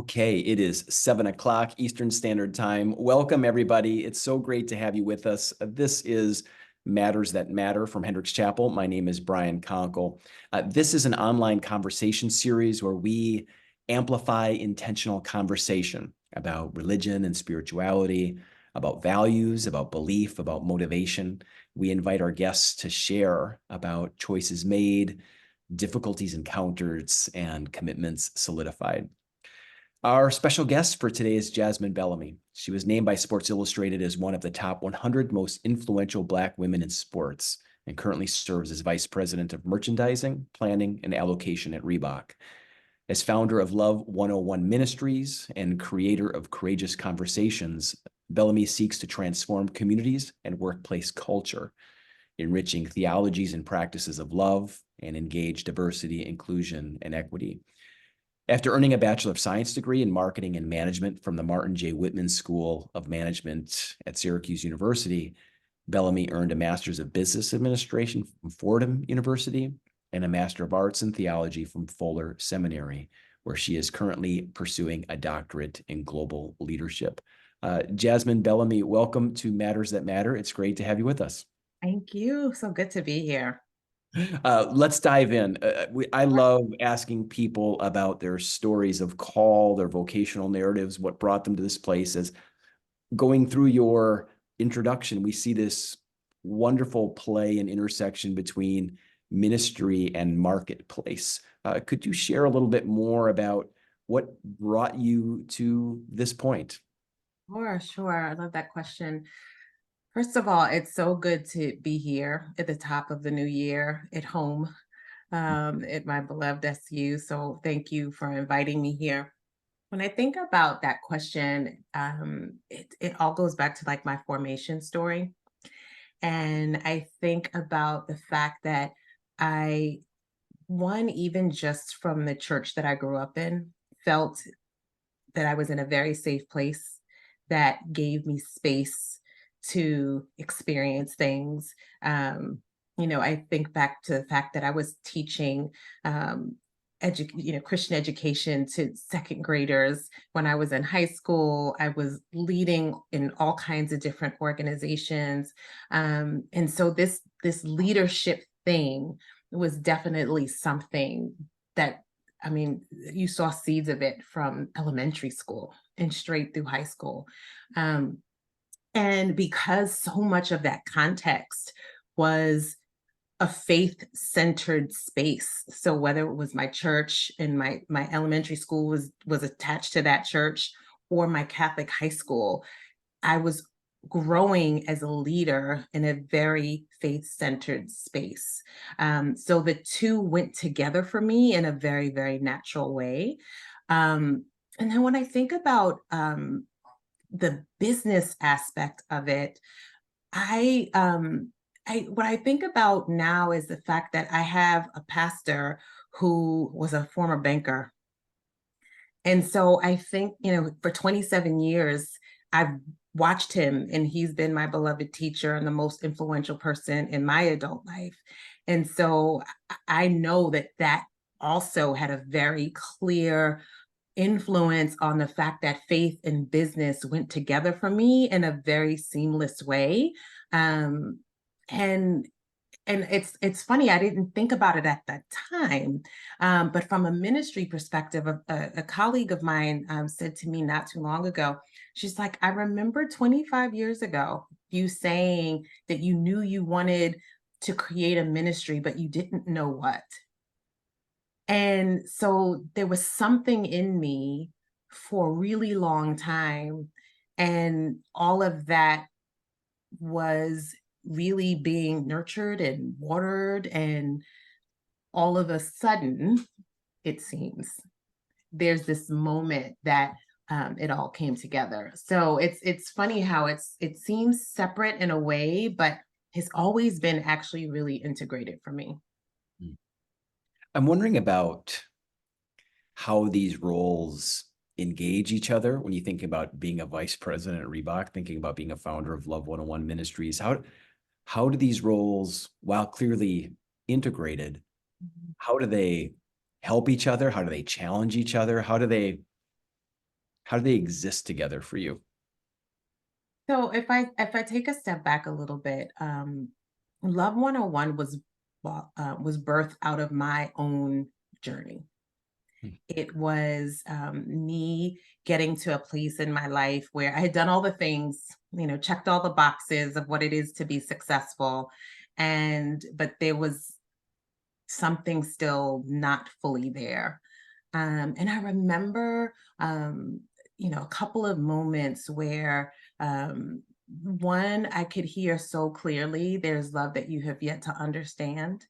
Okay, it is 7 o'clock Eastern Standard Time. Welcome, everybody. It's so great to have you with us. This is Matters That Matter from Hendricks Chapel. My name is Brian Konkol. This is an online conversation series where we amplify intentional conversation about religion and spirituality, about values, about belief, about motivation. We invite our guests to share about choices made, difficulties encountered, and commitments solidified. Our special guest for today is Jasmine Bellamy. She was named by Sports Illustrated as one of the top 100 most influential Black women in sports and currently serves as Vice President of Merchandising, Planning, and Allocation at Reebok. As founder of Love 101 Ministries and creator of Courageous Conversations, Bellamy seeks to transform communities and workplace culture, enriching theologies and practices of love, and engage diversity, inclusion, and equity. After earning a Bachelor of Science degree in Marketing and Management from the Martin J. Whitman School of Management at Syracuse University, Bellamy earned a Master's of Business Administration from Fordham University and a Master of Arts in Theology from Fuller Seminary, where she is currently pursuing a doctorate in global leadership. Jasmine Bellamy, welcome to Matters That Matter. It's great to have you with us. Thank you. So good to be here. Let's dive in. I love asking people about their stories of call, their vocational narratives, what brought them to this place. As going through your introduction, we see this wonderful play and intersection between ministry and marketplace. Could you share a little bit more about what brought you to this point? Sure. I love that question. First of all, it's so good to be here at the top of the new year at home, at my beloved SU. So thank you for inviting me here. When I think about that question, it all goes back to like my formation story. And I think about the fact that I, one, even just from the church that I grew up in, felt that I was in a very safe place that gave me space to experience things. I think back to the fact that I was teaching Christian education to second graders when I was in high school. I was leading in all kinds of different organizations. And so this leadership thing was definitely something that, I mean, you saw seeds of it from elementary school and straight through high school. Um, and because so much of that context was a faith-centered space, so whether it was my church and my elementary school was attached to that church, or my Catholic high school, I was growing as a leader in a very faith-centered space. So the two went together for me in a very, very natural way. And then when I think about the business aspect of it, what I think about now is the fact that I have a pastor who was a former banker. And so I think, for 27 years, I've watched him, and he's been my beloved teacher and the most influential person in my adult life. And so I know that that also had a very clear influence on the fact that faith and business went together for me in a very seamless way. Um, and and it's funny, I didn't think about it at that time, but from a ministry perspective, a colleague of mine said to me not too long ago, she's like, I remember 25 years ago you saying that you knew you wanted to create a ministry, but you didn't know what. And so there was something in me for a really long time, and all of that was really being nurtured and watered, and all of a sudden, it seems, there's this moment that it all came together. So it's funny how it seems separate in a way, but it's always been actually really integrated for me. I'm wondering about how these roles engage each other when you think about being a vice president at Reebok, thinking about being a founder of Love 101 Ministries. How do these roles, while clearly integrated, how do they help each other? How do they challenge each other? How do they How do they exist together for you? So if I take a step back a little bit, Love 101 was birthed out of my own journey. Hmm. It was me getting to a place in my life where I had done all the things, checked all the boxes of what it is to be successful, but there was something still not fully there. And I remember, a couple of moments where, one, I could hear so clearly, there's love that you have yet to understand.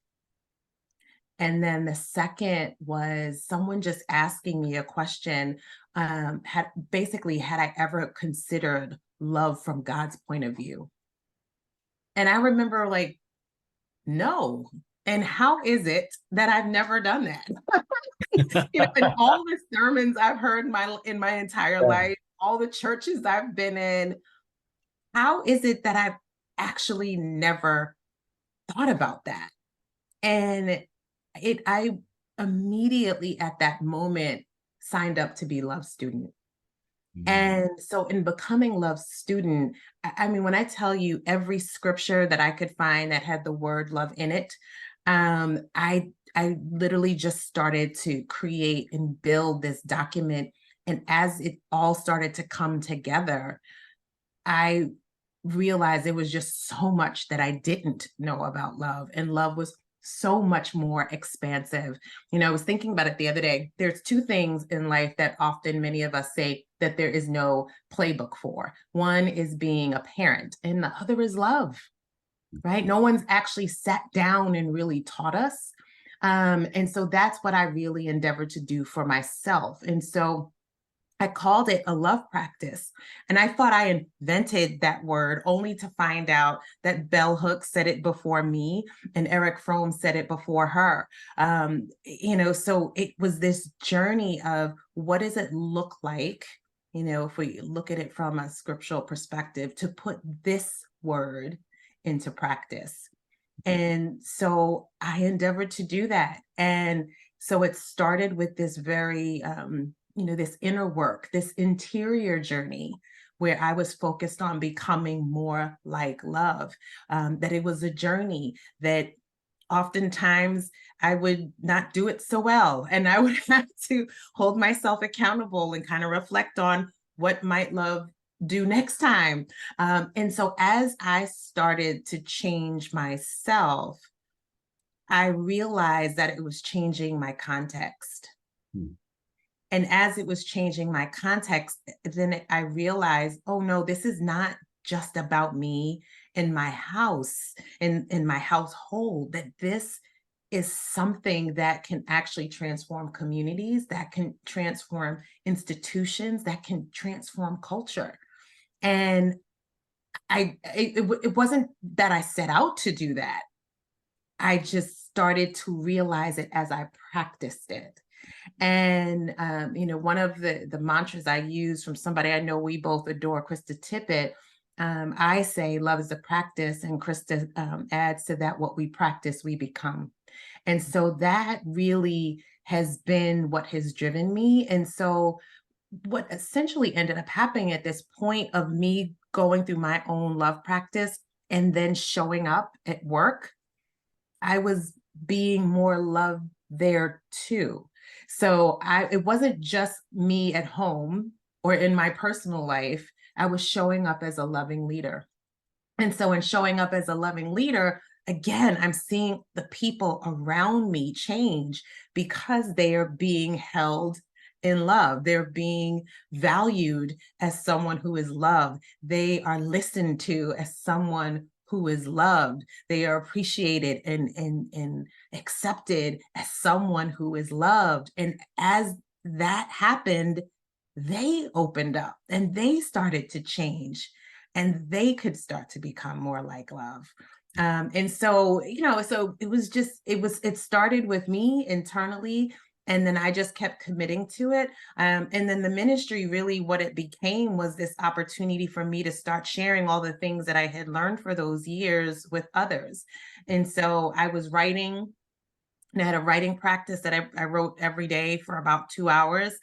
And then the second was someone just asking me a question, had I ever considered love from God's point of view? And I remember like, no. And how is it that I've never done that? In all the sermons I've heard in my entire Yeah. life, all the churches I've been in, how is it that I've actually never thought about that? And I immediately at that moment signed up to be Love Student. Mm. And so in becoming Love Student, I mean, when I tell you every scripture that I could find that had the word love in it, I literally just started to create and build this document. And as it all started to come together, I realized there was just so much that I didn't know about love, and love was so much more expansive. I was thinking about it the other day. There's two things in life that often many of us say that there is no playbook for. One is being a parent, and the other is love, right? No one's actually sat down and really taught us. And so that's what I really endeavored to do for myself. And so I called it a love practice. And I thought I invented that word only to find out that Bell Hooks said it before me and Eric Fromm said it before her. So it was this journey of what does it look like, if we look at it from a scriptural perspective, to put this word into practice. And so I endeavored to do that. And so it started with this very, this inner work, this interior journey where I was focused on becoming more like love, that it was a journey that oftentimes I would not do it so well. And I would have to hold myself accountable and kind of reflect on what might love do next time. And so as I started to change myself, I realized that it was changing my context. Hmm. And as it was changing my context, then I realized, oh no, this is not just about me in my house, in my household, that this is something that can actually transform communities, that can transform institutions, that can transform culture. And it wasn't that I set out to do that. I just started to realize it as I practiced it. And one of the mantras I use from somebody I know we both adore, Krista Tippett, I say love is a practice, and Krista adds to that, what we practice, we become. And so that really has been what has driven me. And so what essentially ended up happening at this point of me going through my own love practice and then showing up at work, I was being more loved there too. So it wasn't just me at home or in my personal life. I was showing up as a loving leader. And so in showing up as a loving leader, again, I'm seeing the people around me change because they are being held in love. They're being valued as someone who is loved. They are listened to as someone who is loved. They are appreciated and accepted as someone who is loved. And as that happened, they opened up and they started to change and they could start to become more like love. And so, so it started with me internally. And then I just kept committing to it. And then the ministry, really what it became was this opportunity for me to start sharing all the things that I had learned for those years with others. And so I was writing, and I had a writing practice that I wrote every day for about 2 hours,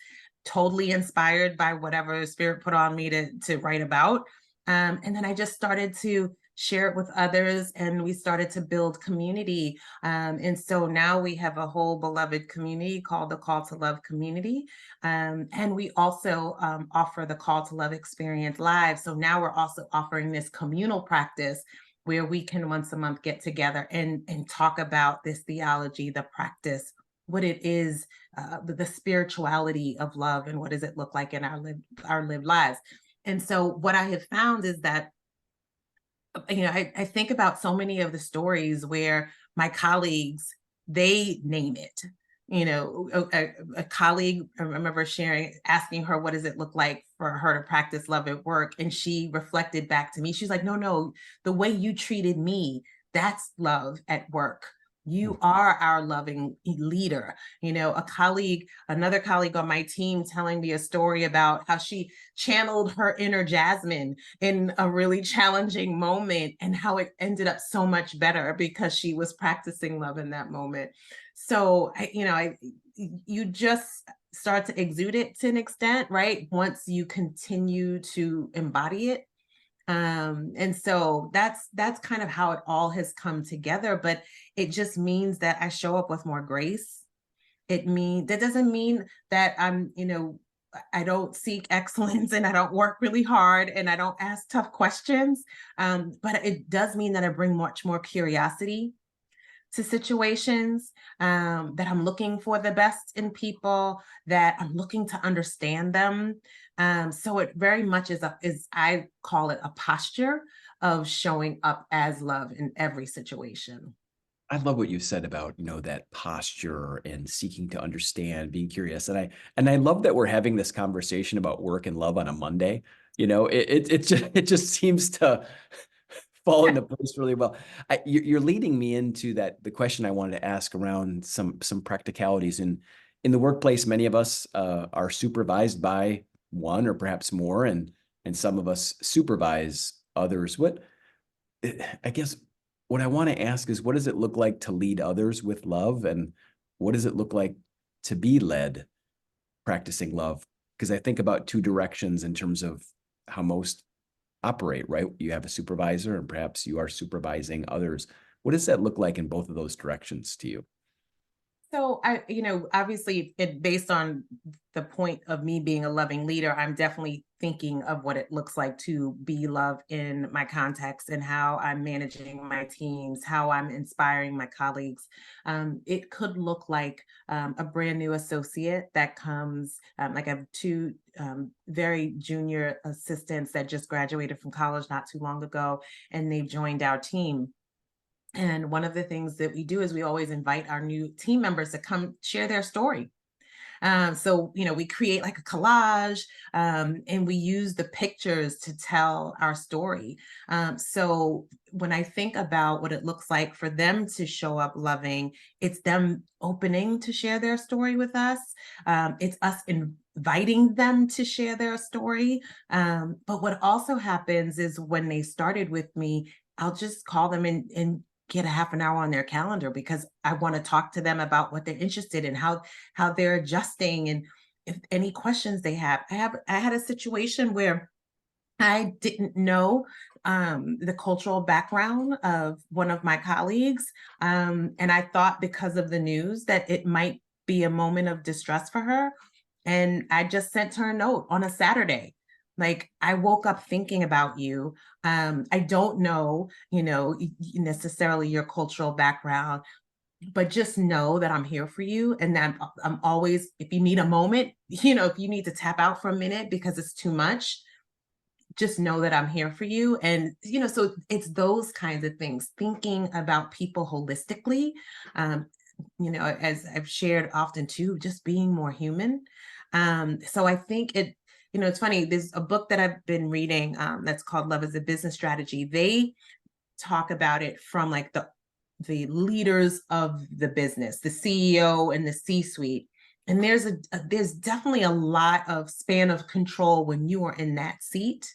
totally inspired by whatever spirit put on me to write about. And then I just started to share it with others, and we started to build community. And so now we have a whole beloved community called the Call to Love community. And we also offer the Call to Love experience live. So now we're also offering this communal practice where we can once a month get together and talk about this theology, the practice, what it is, the spirituality of love, and what does it look like in our lived lives. And so what I have found is that, I think about so many of the stories where my colleagues, they name it. A colleague, I remember asking her, what does it look like for her to practice love at work? And she reflected back to me. She's like, no, the way you treated me, that's love at work. You are our loving leader. Another colleague on my team telling me a story about how she channeled her inner Jasmine in a really challenging moment, and how it ended up so much better because she was practicing love in that moment. So, you just start to exude it to an extent, right? Once you continue to embody it. And so that's kind of how it all has come together. But it just means that I show up with more grace. That doesn't mean that I don't seek excellence and I don't work really hard and I don't ask tough questions. But it does mean that I bring much more curiosity to situations, that I'm looking for the best in people, that I'm looking to understand them. So it very much is I call it a posture of showing up as love in every situation. I love what you said about, that posture and seeking to understand, being curious. And I love that we're having this conversation about work and love on a Monday. It just seems to fall into place really well. You're leading me into the question I wanted to ask around some practicalities. In the workplace, many of us are supervised by one or perhaps more, and some of us supervise others. I guess what I want to ask is, what does it look like to lead others with love, and what does it look like to be led practicing love? Because I think about two directions in terms of how most operate, right? You have a supervisor and perhaps you are supervising others. What does that look like in both of those directions to you? So obviously, based on the point of me being a loving leader, I'm definitely thinking of what it looks like to be love in my context, and how I'm managing my teams, how I'm inspiring my colleagues. It could look like a brand new associate that comes, like I have two very junior assistants that just graduated from college not too long ago, and they've joined our team. And one of the things that we do is we always invite our new team members to come share their story. So, we create like a collage, and we use the pictures to tell our story. So when I think about what it looks like for them to show up loving, it's them opening to share their story with us. It's us inviting them to share their story. But what also happens is when they started with me, I'll just call them and get a half an hour on their calendar, because I want to talk to them about what they're interested in, how they're adjusting, and if any questions they have. I had a situation where I didn't know the cultural background of one of my colleagues, and I thought because of the news that it might be a moment of distress for her, and I just sent her a note on a Saturday. Like, I woke up thinking about you. I don't know, necessarily your cultural background, but just know that I'm here for you, and that I'm always, if you need a moment, if you need to tap out for a minute because it's too much, just know that I'm here for you. And, so it's those kinds of things, thinking about people holistically. As I've shared often too, just being more human. So I think it's funny, there's a book that I've been reading, that's called Love as a Business Strategy. They talk about it from like the leaders of the business, the CEO and the C-suite. And there's definitely a lot of span of control when you are in that seat.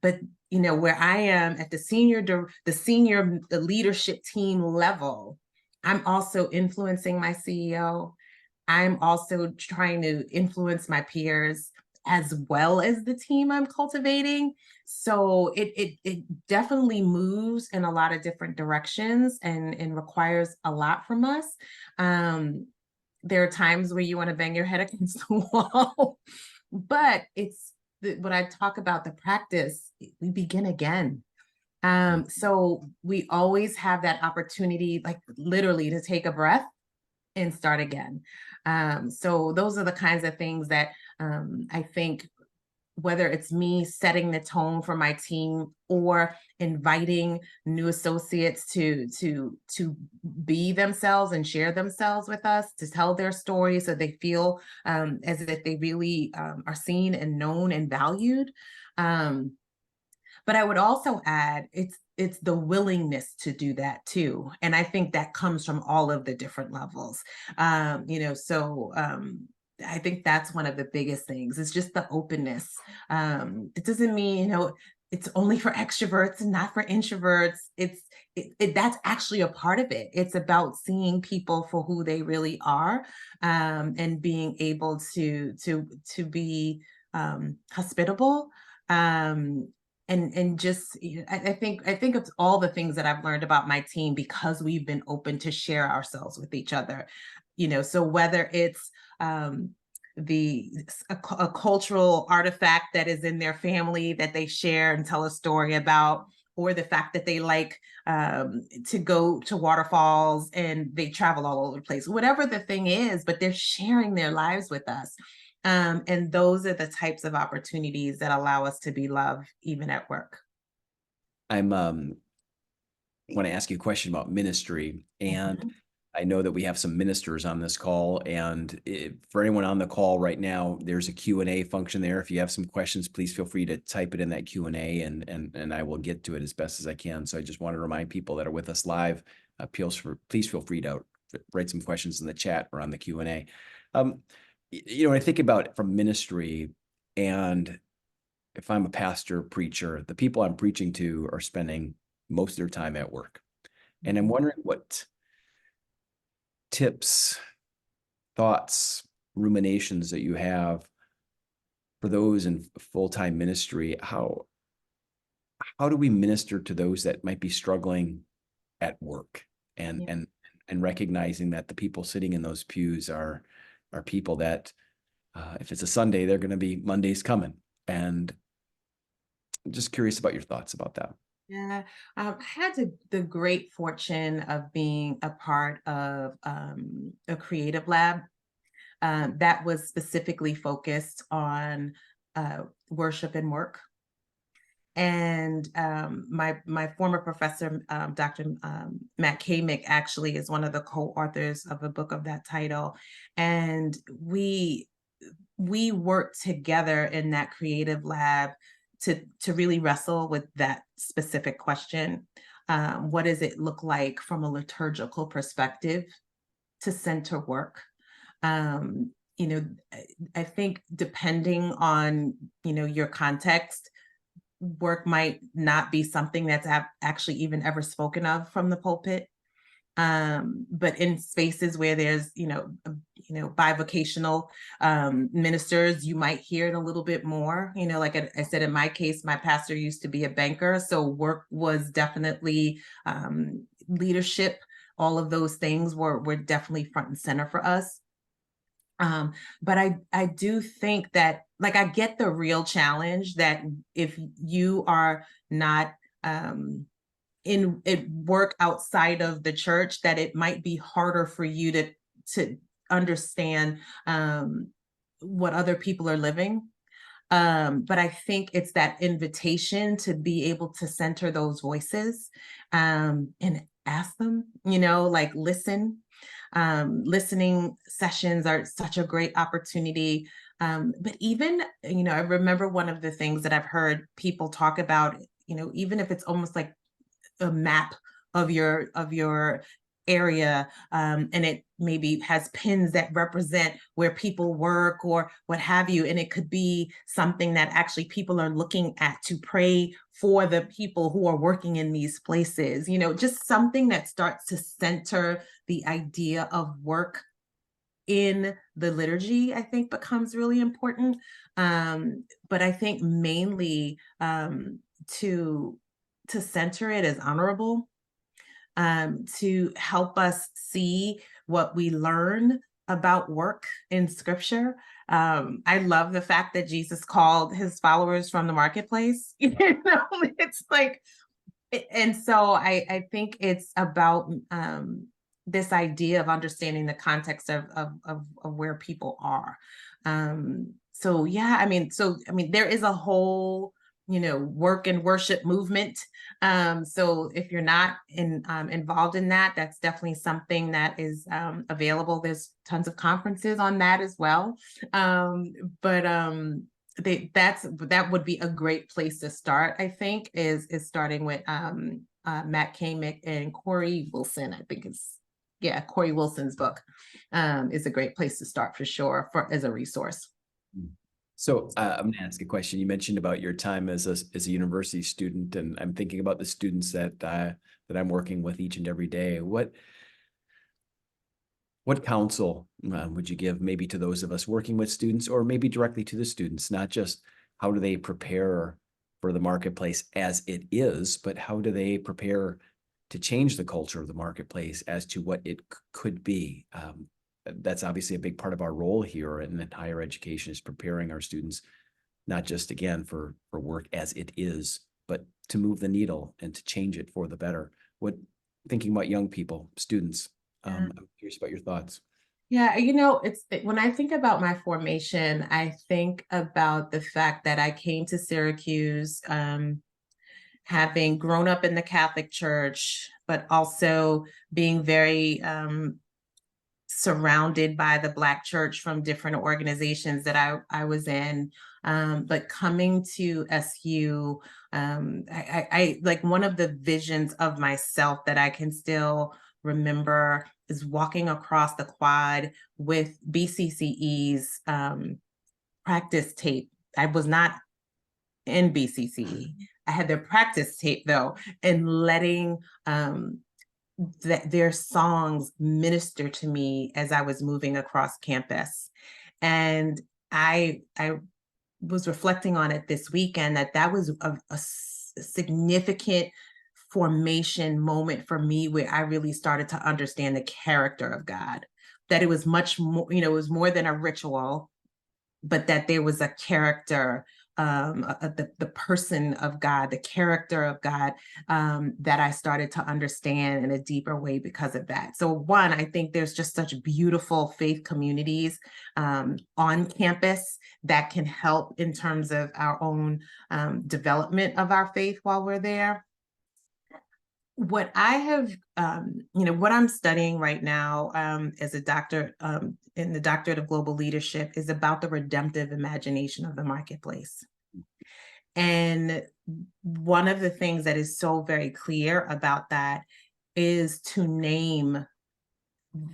But where I am at the senior leadership team level, I'm also influencing my CEO. I'm also trying to influence my peers as well as the team I'm cultivating. So it definitely moves in a lot of different directions and requires a lot from us. Um, there are times where you want to bang your head against the wall, but when I talk about the practice, we begin again. So we always have that opportunity, like literally to take a breath and start again. So those are the kinds of things that I think, whether it's me setting the tone for my team or inviting new associates to be themselves and share themselves with us, to tell their stories so they feel as if they really are seen and known and valued. Um, but I would also add it's the willingness to do that too. And I think that comes from all of the different levels. I think that's one of the biggest things. It's just the openness. It doesn't mean, it's only for extroverts and not for introverts. That's actually a part of it. It's about seeing people for who they really are, and being able to be hospitable, and just, I think of all the things that I've learned about my team because we've been open to share ourselves with each other. So whether it's the a cultural artifact that is in their family that they share and tell a story about, or the fact that they like to go to waterfalls and they travel all over the place, whatever the thing is, but they're sharing their lives with us. And those are the types of opportunities that allow us to be loved even at work. I'm want to ask you a question about ministry, and Mhm. I know that we have some ministers on this call, and for anyone on the call right now, there's a Q&A function there. If you have some questions, please feel free to type it in that Q&A, and I will get to it as best as I can. So I just want to remind people that are with us live, please feel free to write some questions in the chat or on the Q&A. When I think about it from ministry, and if I'm a pastor, preacher, the people I'm preaching to are spending most of their time at work. And I'm wondering what tips, thoughts, ruminations that you have for those in full-time ministry. How do we minister to those that might be struggling at work, and Yeah. and recognizing that the people sitting in those pews are people that if it's a Sunday, they're going to be Mondays coming. And I'm just curious about your thoughts about that. Yeah, I had the great fortune of being a part of a creative lab that was specifically focused on worship and work. And my former professor, Dr. Matt Kamick, actually is one of the co-authors of a book of that title. And we worked together in that creative lab to really wrestle with that specific question. What does it look like from a liturgical perspective to center work? Um, you know, I think depending on your context, work might not be something that's actually even ever spoken of from the pulpit. But in spaces where there's bivocational ministers, you might hear it a little bit more. Like I said, in my case, my pastor used to be a banker, so work was definitely leadership. All of those things were definitely front and center for us. But I do think that, like, I get the real challenge that if you are not in work outside of the church, that it might be harder for you to understand what other people are living. But I think it's that invitation to be able to center those voices, and ask them, like, listen. Listening sessions are such a great opportunity. But even, I remember one of the things that I've heard people talk about, even if it's almost like a map of your area, and it maybe has pins that represent where people work or what have you, and it could be something that actually people are looking at to pray for the people who are working in these places, just something that starts to center the idea of work in the liturgy, I think, becomes really important. But I think mainly to center it as honorable, to help us see what we learn about work in scripture. I love the fact that Jesus called his followers from the marketplace. It's like, and so I think it's about this idea of understanding the context of where people are. So yeah, I mean, there is a whole, work and worship movement. So if you're not involved in that, that's definitely something that is available. There's tons of conferences on that as well. But that would be a great place to start, I think, is starting with Matt Kamick and Corey Wilson. I think Corey Wilson's book is a great place to start for sure, as a resource. So I'm going to ask a question. You mentioned about your time as a university student, and I'm thinking about the students that I'm working with each and every day. What counsel would you give maybe to those of us working with students, or maybe directly to the students? Not just how do they prepare for the marketplace as it is, but how do they prepare to change the culture of the marketplace as to what it could be? That's obviously a big part of our role here in higher education, is preparing our students, not just again for work as it is, but to move the needle and to change it for the better. Thinking about young people, students, I'm curious about your thoughts. Yeah, when I think about my formation, I think about the fact that I came to Syracuse, having grown up in the Catholic Church, but also being very surrounded by the Black church from different organizations that I was in. But coming to SU, I like, one of the visions of myself that I can still remember is walking across the quad with BCCE's practice tape. I was not in BCCE. I had their practice tape though, and letting their songs minister to me as I was moving across campus. And I was reflecting on it this weekend, that was a significant formation moment for me, where I really started to understand the character of God, that it was much more, it was more than a ritual, but that there was a character, the person of God, the character of God, that I started to understand in a deeper way because of that. So one, I think there's just such beautiful faith communities on campus that can help in terms of our own development of our faith while we're there. What I have, what I'm studying right now as a doctor in the doctorate of global leadership is about the redemptive imagination of the marketplace. And one of the things that is so very clear about that is to name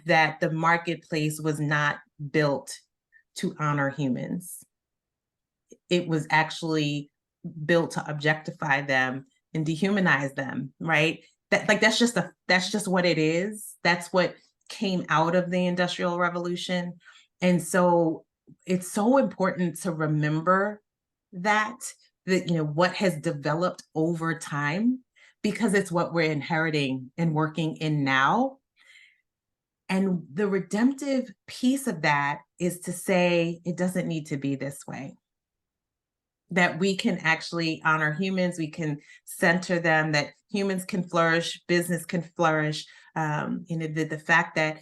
that the marketplace was not built to honor humans. It was actually built to objectify them and dehumanize them, right? That's just what it is. That's what came out of the Industrial Revolution. And so it's so important to remember that what has developed over time, because it's what we're inheriting and working in now. And the redemptive piece of that is to say it doesn't need to be this way, that we can actually honor humans, we can center them, that humans can flourish, business can flourish. The fact that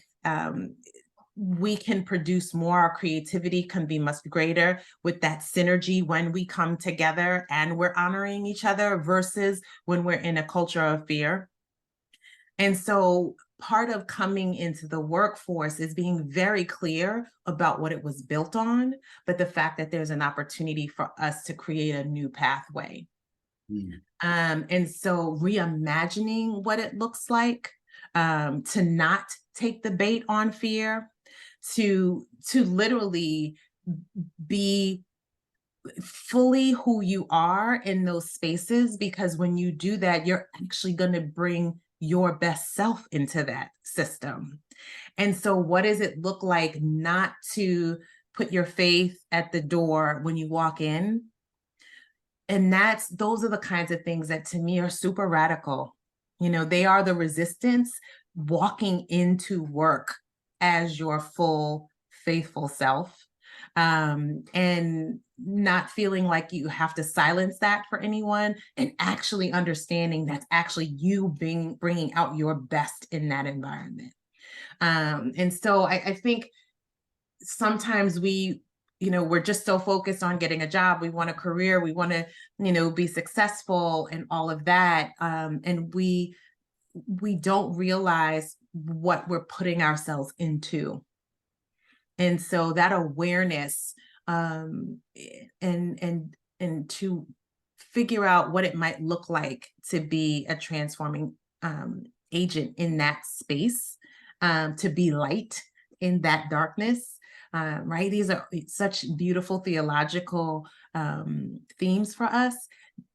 we can produce more, our creativity can be much greater with that synergy when we come together and we're honoring each other versus when we're in a culture of fear. And so part of coming into the workforce is being very clear about what it was built on, but the fact that there's an opportunity for us to create a new pathway. And so reimagining what it looks like, to not take the bait on fear, to literally be fully who you are in those spaces, because when you do that, you're actually going to bring your best self into that system. And so what does it look like not to put your faith at the door when you walk in? And those are the kinds of things that to me are super radical. They are the resistance walking into work as your full faithful self, and not feeling like you have to silence that for anyone, and actually understanding that's actually you bringing out your best in that environment. And so I think sometimes we're just so focused on getting a job. We want a career. We want to, be successful and all of that. And we don't realize what we're putting ourselves into. And so that awareness, and to figure out what it might look like to be a transforming agent in that space, to be light in that darkness. Right? These are such beautiful theological themes for us.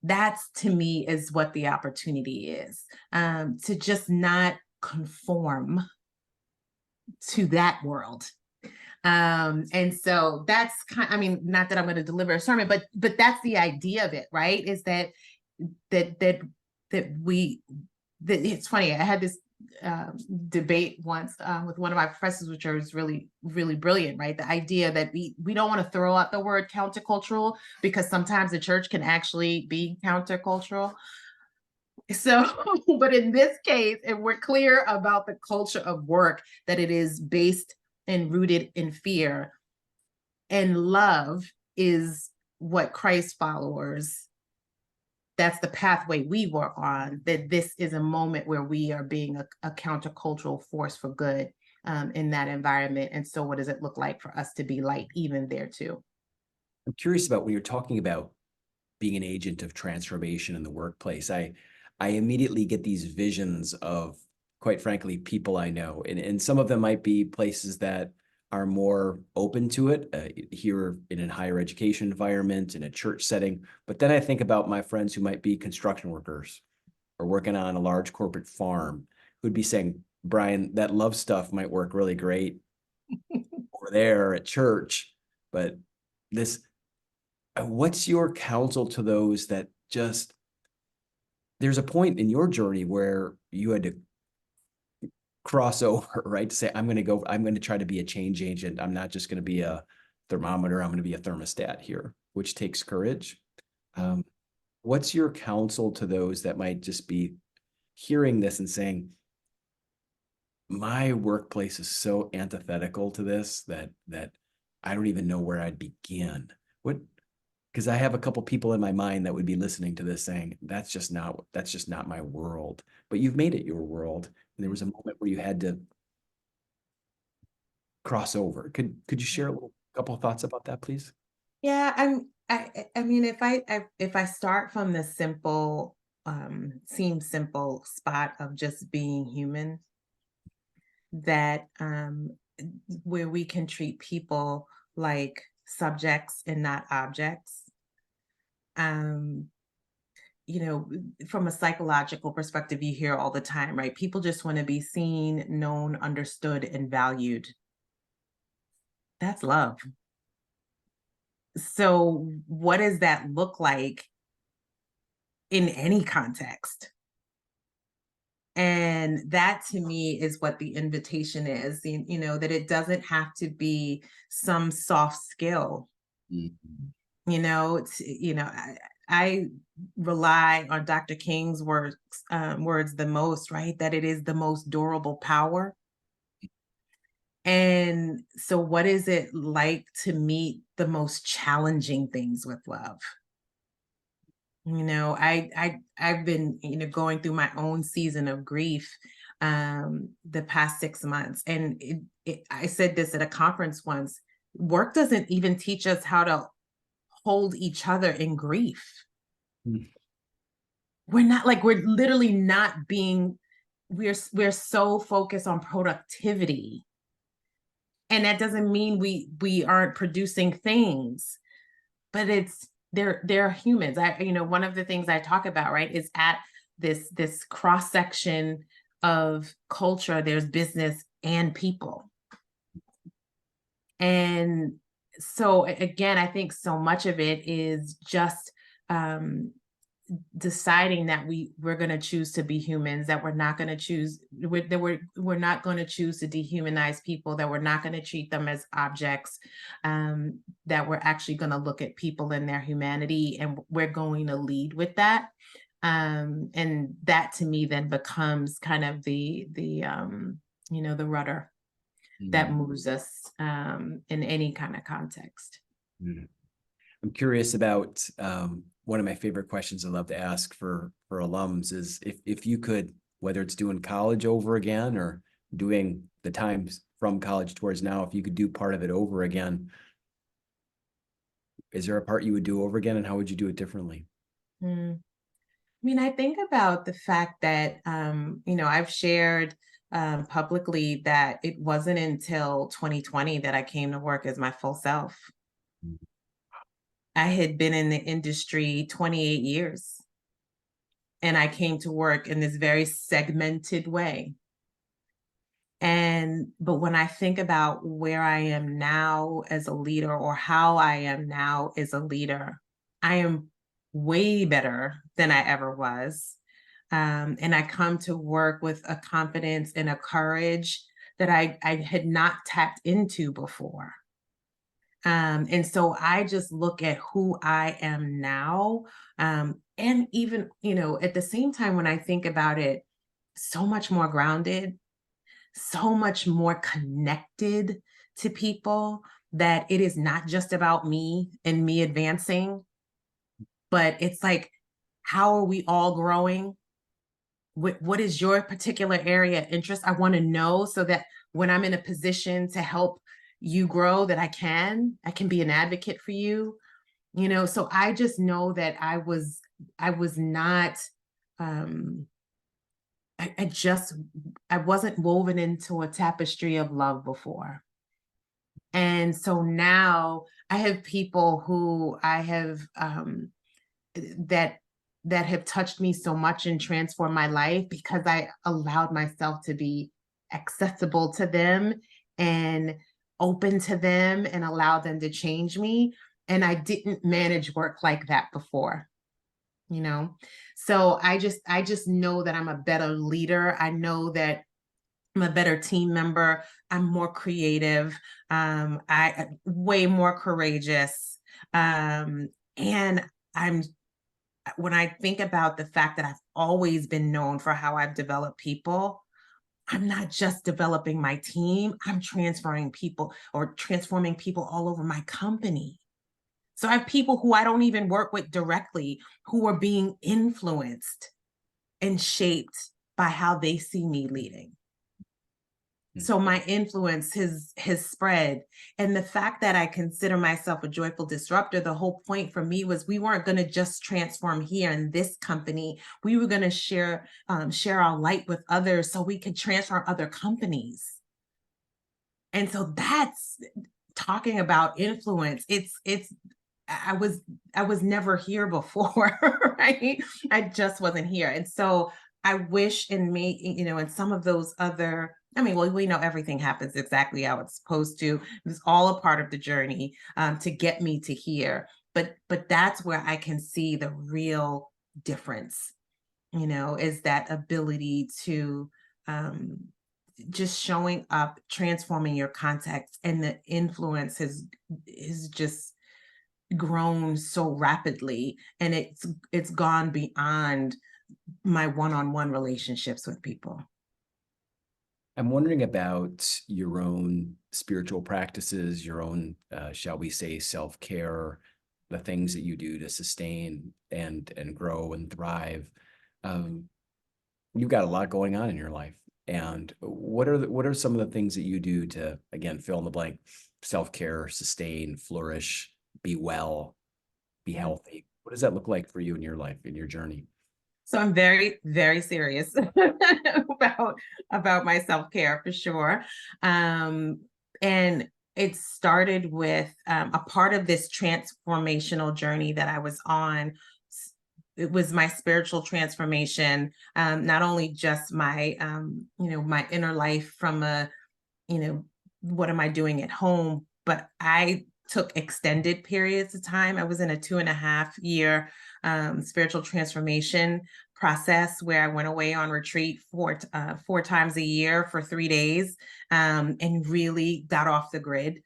That's, to me, is what the opportunity is, to just not conform to that world. And so that's not that I'm going to deliver a sermon, but that's the idea of it, right? Is that it's funny. I had this debate once with one of my professors, which was really, really brilliant, right? The idea that we don't want to throw out the word countercultural, because sometimes the church can actually be countercultural. So, but in this case, if we're clear about the culture of work, that it is based and rooted in fear, and love is what Christ followers, that's the pathway we work on, that this is a moment where we are being a countercultural force for good in that environment. And so what does it look like for us to be light even there too? I'm curious about when you're talking about being an agent of transformation in the workplace. I immediately get these visions of, quite frankly, people I know, and some of them might be places that are more open to it, here in a higher education environment, in a church setting. But then I think about my friends who might be construction workers or working on a large corporate farm, who'd be saying, Brian, that love stuff might work really great over there at church, but this, what's your counsel to those that just, there's a point in your journey where you had to cross over, right? To say, I'm going to try to be a change agent. I'm not just going to be a thermometer. I'm going to be a thermostat here, which takes courage. What's your counsel to those that might just be hearing this and saying, my workplace is so antithetical to this that I don't even know where I'd begin? Because I have a couple people in my mind that would be listening to this saying, that's just not my world. But you've made it your world. And there was a moment where you had to cross over. Could you share a couple of thoughts about that, please? Yeah, I mean, if I start from the simple, seems simple spot of just being human, that where we can treat people like subjects and not objects. From a psychological perspective, you hear all the time, right? People just want to be seen, known, understood, and valued. That's love. So what does that look like in any context? And that, to me, is what the invitation is, that it doesn't have to be some soft skill. I rely on Dr. King's words the most, right? That it is the most durable power. And so what is it like to meet the most challenging things with love? I've been, going through my own season of grief the past 6 months. And I said this at a conference once: work doesn't even teach us how to hold each other in grief. We're literally not being, we're so focused on productivity. And that doesn't mean we aren't producing things, but they're humans. One of the things I talk about, right, is at this cross section of culture, there's business and people. And so again, I think so much of it is just deciding that we're going to choose to be humans, that we're not going to choose we're not going to choose to dehumanize people, that we're not going to treat them as objects, that we're actually going to look at people in their humanity, and we're going to lead with that. And that to me then becomes kind of the rudder that moves us in any kind of context. I'm curious about one of my favorite questions I love to ask for alums is if you could, whether it's doing college over again or doing the times from college towards now, if you could do part of it over again, is there a part you would do over again, and how would you do it differently? I mean, I think about the fact that, I've shared publicly that it wasn't until 2020 that I came to work as my full self. I had been in the industry 28 years, and I came to work in this very segmented way. But when I think about where I am now as a leader, or how I am now as a leader, I am way better than I ever was. And I come to work with a confidence and a courage that I had not tapped into before. And so I just look at who I am now. And even, at the same time, when I think about it, so much more grounded, so much more connected to people, that it is not just about me and me advancing, but it's like, how are we all growing? What is your particular area of interest? I want to know, so that when I'm in a position to help you grow, that I can be an advocate for you. So I just know that I was not, I wasn't woven into a tapestry of love before. And so now I have people who I have, that have touched me so much and transformed my life, because I allowed myself to be accessible to them and open to them and allow them to change me. And I didn't manage work like that before. So I just know that I'm a better leader. I know that I'm a better team member. I'm more creative. I way more courageous. And when I think about the fact that I've always been known for how I've developed people, I'm not just developing my team, I'm transforming people all over my company. So I have people who I don't even work with directly, who are being influenced and shaped by how they see me leading. So my influence has spread. And the fact that I consider myself a joyful disruptor, the whole point for me was, we weren't going to just transform here in this company. We were going to share our light with others, so we could transform other companies. And so that's talking about influence. I was never here before, right? I just wasn't here. And so I wish in me, in some of those other, we know everything happens exactly how it's supposed to. It's all a part of the journey to get me to here. But that's where I can see the real difference, is that ability to just showing up, transforming your context, and the influence is just grown so rapidly, and it's gone beyond my one-on-one relationships with people. I'm wondering about your own spiritual practices, your own, shall we say, self-care, the things that you do to sustain and grow and thrive. You've got a lot going on in your life. And what are some of the things that you do to, again, fill in the blank, self-care, sustain, flourish, be well, be healthy? What does that look like for you in your life, in your journey? So I'm very, very serious about my self-care, for sure. And it started with a part of this transformational journey that I was on it was my spiritual transformation, not only just my, my inner life from what am I doing at home, but I took extended periods of time. I was in a 2.5 year spiritual transformation process where I went away on retreat four times a year for 3 days, and really got off the grid.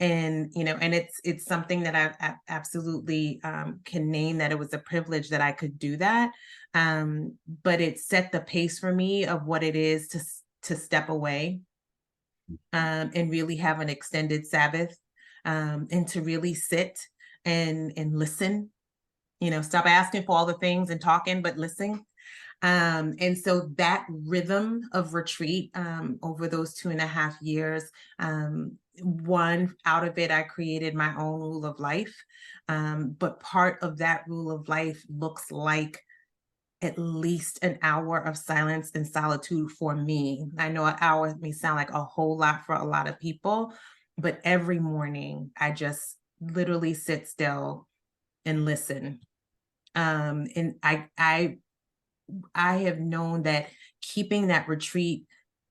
And it's something that I absolutely can name that it was a privilege that I could do that. But it set the pace for me of what it is to step away, and really have an extended Sabbath, and to really sit and listen. Stop asking for all the things and talking, but listen. And so that rhythm of retreat, over those 2.5 years, one out of it, I created my own rule of life. But part of that rule of life looks like at least an hour of silence and solitude for me. I know an hour may sound like a whole lot for a lot of people, but every morning I just literally sit still and listen. And I have known that keeping that retreat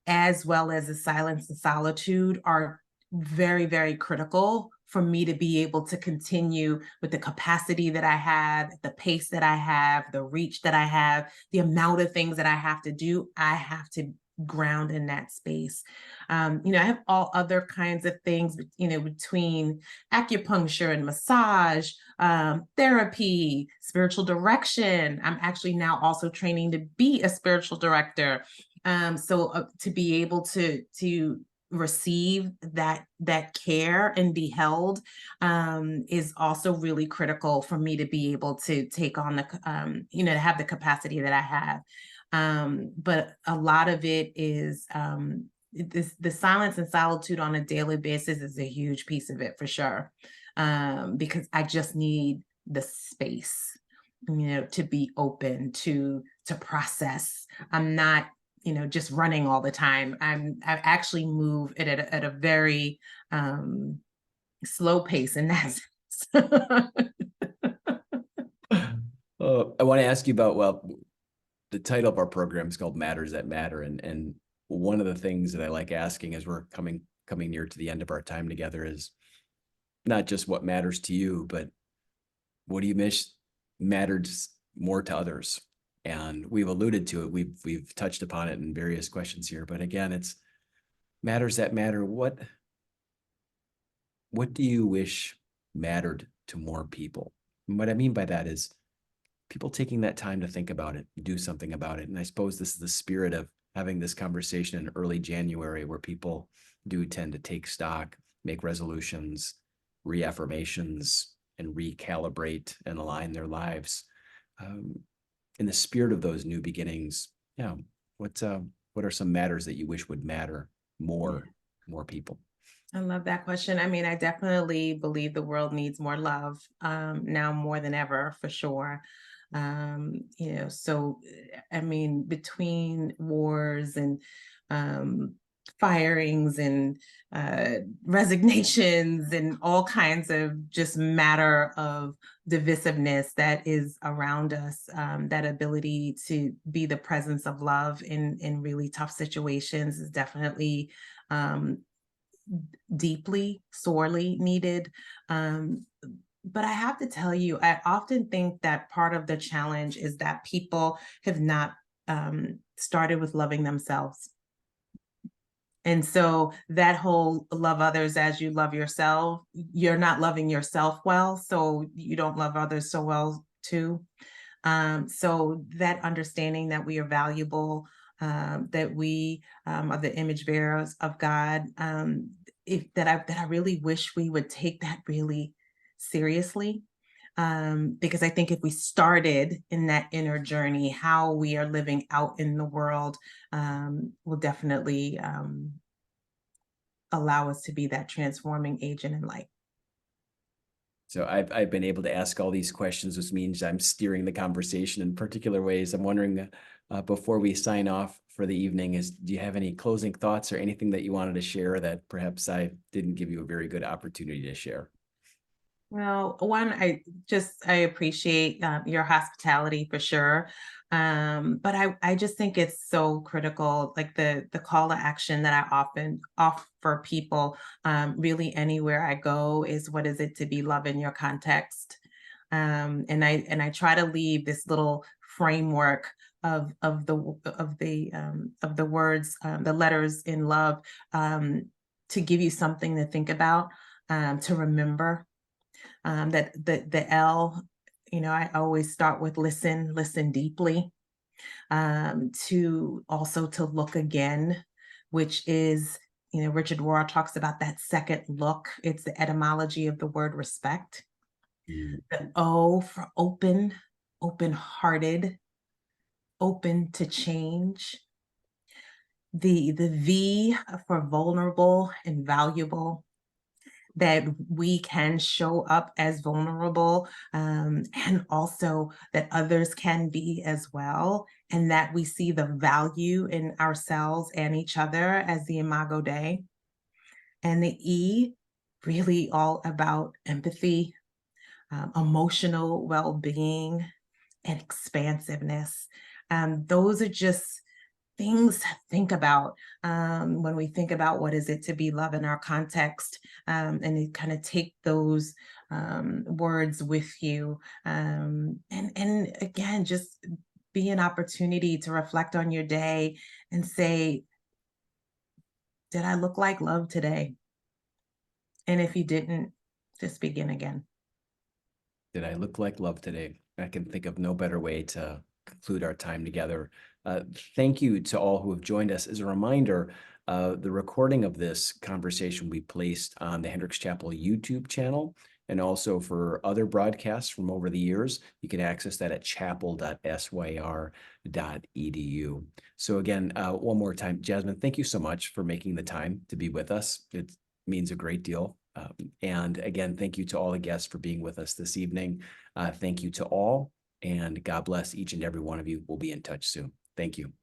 as well as the silence and solitude are very, very critical for me to be able to continue with the capacity that I have, the pace that I have, the reach that I have, the amount of things that I have to do. I have to ground in that space. I have all other kinds of things, between acupuncture and massage, therapy, spiritual direction. I'm actually now also training to be a spiritual director. So to be able to receive that care and be held, is also really critical for me to be able to take on to have the capacity that I have. But a lot of it is, the silence and solitude on a daily basis is a huge piece of it for sure. Because I just need the space, to be open to process. I'm not, just running all the time. I actually move it at a very slow pace in that sense. I want to ask you about, well, the title of our program is called Matters That Matter. And one of the things that I like asking as we're coming near to the end of our time together is not just what matters to you, but what do you wish mattered more to others? And we've alluded to it. We've touched upon it in various questions here, but again, it's matters that matter. What do you wish mattered to more people? And what I mean by that is people taking that time to think about it, do something about it. And I suppose this is the spirit of having this conversation in early January, where people do tend to take stock, make resolutions, reaffirmations, and recalibrate and align their lives. In the spirit of those new beginnings, what are some matters that you wish would matter more people? I love that question. I mean, I definitely believe the world needs more love, now more than ever, for sure. So I mean, between wars and firings and resignations and all kinds of just matter of divisiveness that is around us, that ability to be the presence of love in really tough situations is definitely deeply, sorely needed. But I have to tell you, I often think that part of the challenge is that people have not started with loving themselves. And so that whole love others as you love yourself, you're not loving yourself well, so you don't love others so well too. So that understanding that we are valuable, that we are the image bearers of God, that I really wish we would take that really seriously. Because I think if we started in that inner journey, how we are living out in the world will definitely allow us to be that transforming agent in life. So I've been able to ask all these questions, which means I'm steering the conversation in particular ways. I'm wondering, before we sign off for the evening, do you have any closing thoughts or anything that you wanted to share that perhaps I didn't give you a very good opportunity to share? Well, one, I appreciate your hospitality for sure. But I just think it's so critical, like the call to action that I often offer people, really anywhere I go is what is it to be love in your context? And I try to leave this little framework of the words, the letters in love, to give you something to think about, to remember, that the L, I always start with listen, listen deeply, to also to look again, which is, Richard Rohr talks about that second look. It's the etymology of the word respect. Mm. The O for open, open-hearted, open to change. The V for vulnerable and valuable, that we can show up as vulnerable, and also that others can be as well, and that we see the value in ourselves and each other as the Imago Dei. And the E, really all about empathy, emotional well-being, and expansiveness. Those are just things to think about, when we think about what is it to be love in our context, and you kind of take those, words with you, and again, just be an opportunity to reflect on your day and say, did I look like love today? And if you didn't, just begin again. Did I look like love today? I can think of no better way to conclude our time together. Thank you to all who have joined us. As a reminder, the recording of this conversation will be placed on the Hendricks Chapel YouTube channel. And also for other broadcasts from over the years, you can access that at chapel.syr.edu. So again, one more time, Jasmine, thank you so much for making the time to be with us. It means a great deal. And again, thank you to all the guests for being with us this evening. Thank you to all, and God bless each and every one of you. We'll be in touch soon. Thank you.